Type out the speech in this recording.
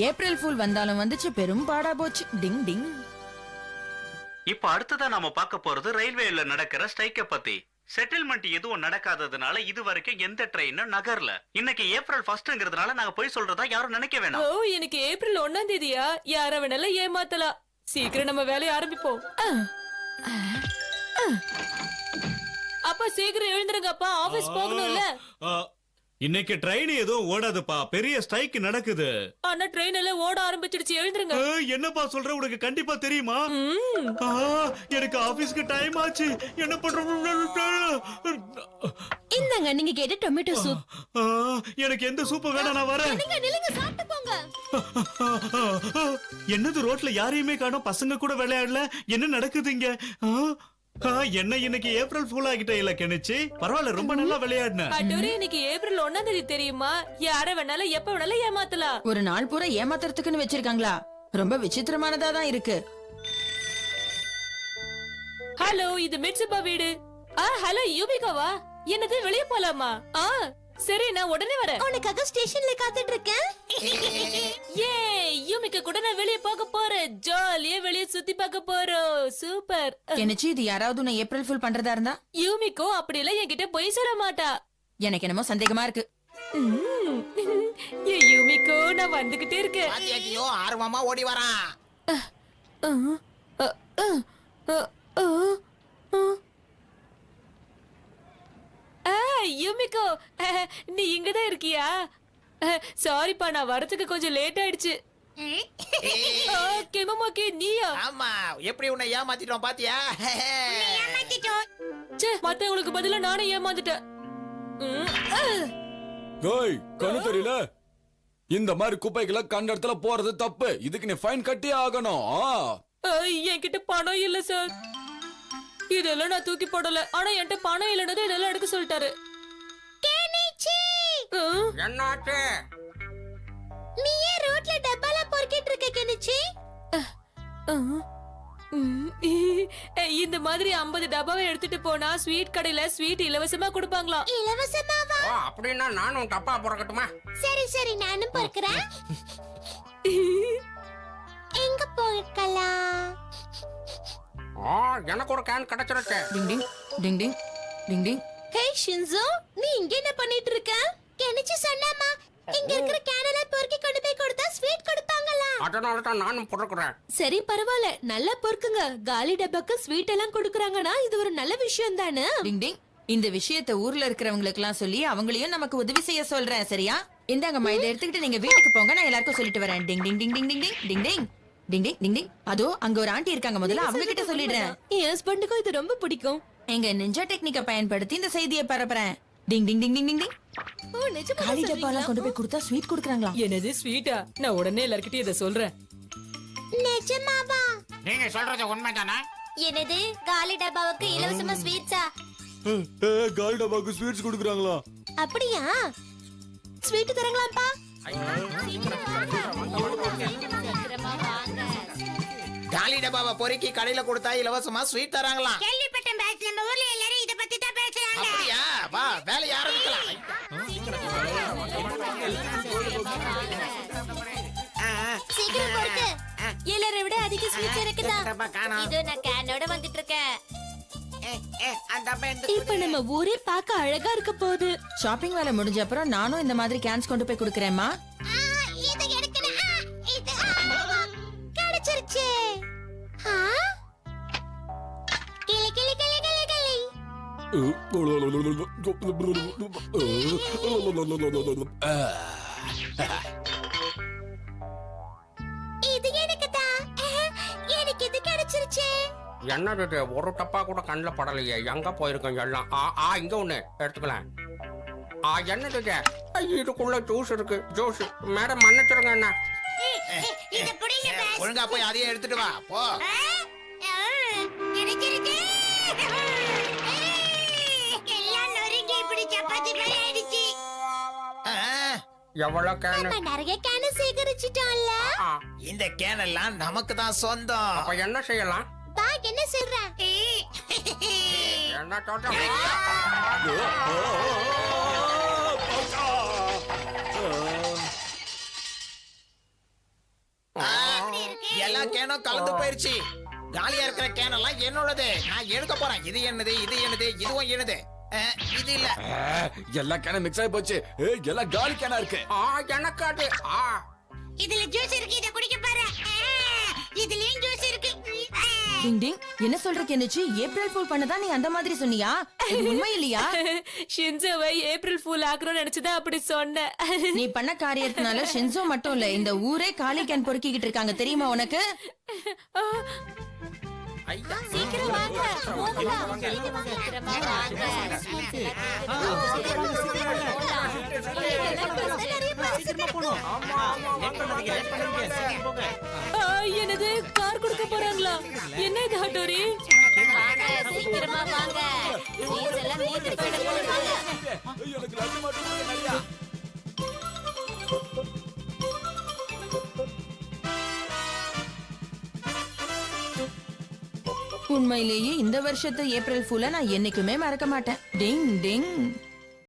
April fool வந்தாலும் வந்துச்சு, பெரும் பாடா போச்சு. டிங் டிங். இப்ப அடுத்ததா நாம பார்க்க போறது ரயில்வேல நடக்கிற ஸ்ட்ரைக்க பத்தி. செட்டில்மெண்ட் எதுவும் நடக்காததுனால இது வரைக்கும் எந்த ட்ரெயினும் நகர்ல. இன்னைக்கு ஏப்ரல் 1ங்கிறதுனால நாங்க போய் சொல்றதா யாரும் நினைக்க வேணாம். ஓ, இன்னைக்கு ஏப்ரல் 1ஆம் தேதியா? யார வேணாலும் ஏமாத்தலாம். சீக்கிரம் நம்ம வேலையை ஆரம்பிப்போம். அப்பா சீக்கிரம் எழுந்துருங்கப்பா, ஆபீஸ் போகணும்ல. இன்னைக்கு ட்ரெயின் எதுவும் ஓடாதுப்பா, பெரிய ஸ்ட்ரைக் நடக்குது. ஆனா ட்ரெயின் எல்லாம் ஓட ஆரம்பிச்சிடுச்சு, எழுந்துருங்க. என்னப்பா சொல்ற, உனக்கு கண்டிப்பா தெரியுமா? எனக்கு ஆபீஸ்க்கு டைம் ஆச்சு, என்ன பண்ற? இந்தாங்க நீங்க கேட்ட டொமேட்டோ சூப். எனக்கு எந்த சூப் வேணாம், நான் வரேன். நில்லுங்க சாப்பிட்டு போங்க. என்னது ரோட்ல யாரையுமே காணோம், பசங்க கூட விளையாடல, என்ன நடக்குது இங்க? என்ன இன்னைக்கு ஏப்ரல் ஃபூல் ஆகிட்ட இல்ல கெனிச்சி? பரவாயில்ல, ரொம்ப நல்லா விளையாடுன. அடோரி, இன்னைக்கு ஏப்ரல் 1ஆம் தேதி தெரியுமா? யார வேணாலும் எப்ப வேணாலும் ஏமாத்தலாம். ஒரு நாள் பூரா ஏமாத்துறதுக்குன்னு வச்சிருக்காங்களா? ரொம்ப விசித்திரமானதா தான் இருக்கு. ஹலோ, இது மிட்சுபா வீடு. ஹலோ யூபிகாவா? என்னது வெளிய போலாமா? சரி, நான் உடனே வரேன். உனக்காக ஸ்டேஷன்ல காத்துட்டு இருக்கேன். ஏ, யூமிகா கூட நான் வெளிய போக போறேன். ஜாலியா வெளிய சுத்தி பார்க்க போறோம். சூப்பர். கெனிச்சி, இது யாராவது உன்னை ஏப்ரல் ஃபுல் பண்றதா இருந்தா? யூமிகோ அப்படி எல்லாம் என்கிட்ட பொய் சொல்ல மாட்டா. எனக்கு என்னமோ சந்தேகமா இருக்கு. ஏ யூமிகோ, நான் வந்துகிட்டே இருக்கேன். ஐயோ, ஆர்வமா ஓடி வரான். யூமிகோ, நீ இங்கதான் இருக்கியா? சாரிப்பா, நான் வரதுக்கு கொஞ்சம் லேட் ஆயிடுச்சு. கெமமாக்கி, நீயா? ஆமா, எப்படி உன்னை ஏமாத்திட்டோம் பாத்தியா? மத்தவங்களுக்கு பதிலா நானே ஏமாந்துட்டேன். கண்ணு தெரியல, இந்த மாதிரி குப்பைகளை கண்ட இடத்துல போறது தப்பு. இதுக்கு நீ ஃபைன் கட்டியே ஆகணும். என்கிட்ட பணம் இல்ல சார். இதெல்லாம் நான் தூக்கி போடல. ஆனா என்கிட்ட பணம் இல்லைன்னது இதெல்லாம் எடுக்க சொல்லிட்டாரு. என்னாச்சு? நீ ஏன் ரோட்ல டப்பால பொறுக்கிட்டு இருக்க கெனிச்சி? இந்த மாதிரி 50 டப்பாவை எடுத்துட்டு போனா ஸ்வீட் கடையில ஸ்வீட் இலவசமா கொடுப்பாங்களாம். இலவசமாவா? அப்படின்னா நானும் டப்பா பொறுக்கட்டுமா? சரி சரி, நானும் பொறுக்கிறேன். எங்க பொறுக்கலாம்? எனக்கு ஒரு கேன் கிடைச்சிருக்கு. டிங் டிங் டிங் டிங் டிங் டிங். ஹே ஷின்சோ, நீ இங்க என்ன பண்ணிட்டு இருக்க? கெனிச்சி சொன்னாமா, இங்க இருக்கிற கேனல பொறுக்கி கொண்டு போய் கொடுத்தா ஸ்வீட் கொடுப்பாங்களா? அதனால தான் நானும் பொறுக்குறேன். சரி பரவாயில்ல, நல்லா பொறுக்குங்க. காலி டப்பாக்கு ஸ்வீட் எல்லாம் கொடுக்கறாங்கன்னா இது ஒரு நல்ல விஷயம் தானே. டிங் டிங். இந்த விஷயத்தை ஊர்ல இருக்கிறவங்களுக்கு எல்லாம் சொல்லி அவங்களையும் நமக்கு உதவி செய்ய சொல்றேன், சரியா? இந்தாங்கம்மா, இதை எடுத்துக்கிட்டு நீங்க வீட்டுக்கு போங்க, நான் எல்லாருக்கும் சொல்லிட்டு வரேன். டிங் டிங் டிங் டிங் டிங் டிங் டிங் டிங் டிங் டிங் டிங் டிங். அதோ அங்க ஒரு ஆண்டி இருக்காங்க, முதல்ல அவங்க கிட்ட சொல்லிடுறேன். என் ஹஸ்பண்டுக்கும் இது ரொம்ப பிடிக்கும். எங்க நிஞ்சா டெக்னிக்கை பயன்படுத்தி இந்த செய்தியை பரப்புறேன். டிங் டிங் டிங் டிங் டிங் டிங். ஓ, நிஜமா காலி டப்பாலாம் கொண்டு போய் கொடுத்தா ஸ்வீட் கொடுக்கறாங்களா? என்னது ஸ்வீட்டா? நான் உடனே எல்லார்கிட்டயும் இதை சொல்றேன். நிஜமாவா? நீங்க சொல்றது உண்மைதானா? என்னது, காலி டப்பாவுக்கு இலவசமா ஸ்வீட்ஸா? காலி டப்பாக்கு ஸ்வீட்ஸ் கொடுக்குறாங்களா? அப்படியா? ஸ்வீட் தரங்களாப்பா? காலி டப்பாவை பொறுக்கி கடையில கொடுத்தா இலவசமா ஸ்வீட் தராங்களாம். கேள்விப்பட்டேன் பாஸ், நம்ம ஊர்ல எல்லாரும் இத பத்தி தான் பேசுறாங்க. அப்படியா? வா, வேலைய ஆரம்பிக்கலாம். சீக்கிரம் பொறுக்கு. எல்லாரை விட அதிக ஸ்வீட்ஸ் இருக்குதா? இது நான் கேனோட வந்துட்டு இருக்கேன். இப்ப நம்ம ஊரே பார்க்க அழகா இருக்க போகுது. ஷாப்பிங் வேலை முடிஞ்ச அப்புறம் நானும் இந்த மாதிரி கேன்ஸ் கொண்டு போய் கொடுக்கறேன்மா. இது எடுக்கணும். இது கிடைச்சிருச்சு. கிளி கிளி கிளி கிளி கிளி. இது எனக்கு தான். எனக்கு இது கிடைச்சிருச்சு. என்னது, ஒரு டப்பா கூட கண்ணில் படலையே. எங்க போயிருக்கோம் எல்லாம்? இங்க ஒண்ணு எடுத்துக்கலாம். என்னது இதுக்குள்ள ஜூஸ் இருக்கு? ஜூஸ் மேடம் மன்னிச்சிருங்க. என்ன ஒழுங்கா போய் அதையும் எடுத்துட்டு வா போ. கிடைச்சிருச்சு. எல்லாம் நொறுங்கி இப்படி சப்பாத்தி மாதிரி ஆயிடுச்சு. எவ்வளவு கேன்? நம்ம நிறைய கேன் சேகரிச்சிட்டோம்ல. இந்த கேன் எல்லாம் நமக்கு தான் சொந்தம். அப்ப என்ன செய்யலாம்? பா, என்ன சொல்ற? என்ன சொல்ற? கேனும் கலந்து போயிருச்சு. காலியா இருக்கிற கேன் எல்லாம் என்னோடது. நான் எடுக்க போறேன். இது என்னது, இது என்னது, இதுவும் என்னது. இது இல்ல. எல்லா கேனும் மிக்ஸ் ஆகி போச்சு. எல்லாம் காலி கேனா இருக்கு. எனக்கு அது இதுல ஜூஸ் இருக்கு, இத குடிக்க பாரு. இதுலயும் ஜூஸ் இருக்கு. டிங் டிங் என்ன சொல்ற கெனிச்சி? ஏப்ரல் ஃபூல் பண்ணதா நீ அந்த மாதிரி சொன்னியா? இது உண்மை இல்லையா? ஷின்சோவை ஏப்ரல் ஃபூல் ஆக்குறோம்னு நினைச்சுதான் அப்படி சொன்னேன். நீ பண்ண காரியத்தினால ஷின்சோ மட்டும் இல்ல, இந்த ஊரே காலி கேன் பொறுக்கிக்கிட்டு இருக்காங்க தெரியுமா உனக்கு? சீக்கிரம் வாங்க. போகலாம். சீக்கிரமா வாங்க. என்னது கார் கொடுக்க போறாங்களா? என்ன இது ஹட்டோரி? சீக்கிரமா வாங்க. இதெல்லாம் நேத்து போயிட போறாங்க. எனக்கு லட்டு மட்டும் கொடுங்க நிறையா. உண்மையிலேயே இந்த வருஷத்து ஏப்ரல் ஃபூல நான் என்னைக்குமே மறக்க மாட்டேன். டிங் டிங்.